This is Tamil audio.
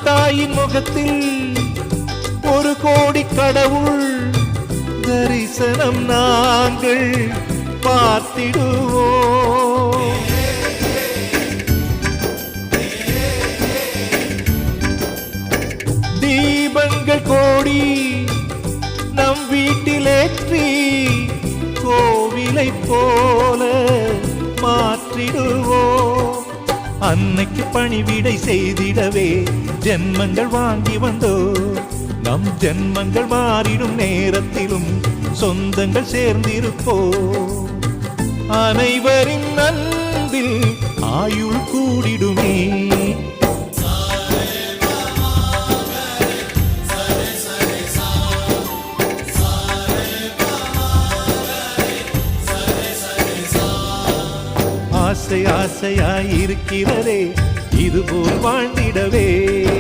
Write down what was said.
தாயின் முகத்தில் ஒரு கோடி கடவுள் தரிசனம் நாங்கள் பார்த்திடுவோம். தீபங்கள் கோடி நம் வீட்டிலேற்றி கோவிலை போல மாற்றிடுவோம். அன்னைக்கு பணிவிடை செய்திடவே ஜென்மங்கள் வாங்கி வந்தோ. நம் ஜென்மங்கள் மாறிடும் நேரத்திலும் சொந்தங்கள் சேர்ந்திருப்போ. அனைவரின் அன்பில் ஆயுள் கூடிடுமே. ஆசை ஆசையாயிருக்கிறதே இதுபோல் வாழ்ந்திடவே.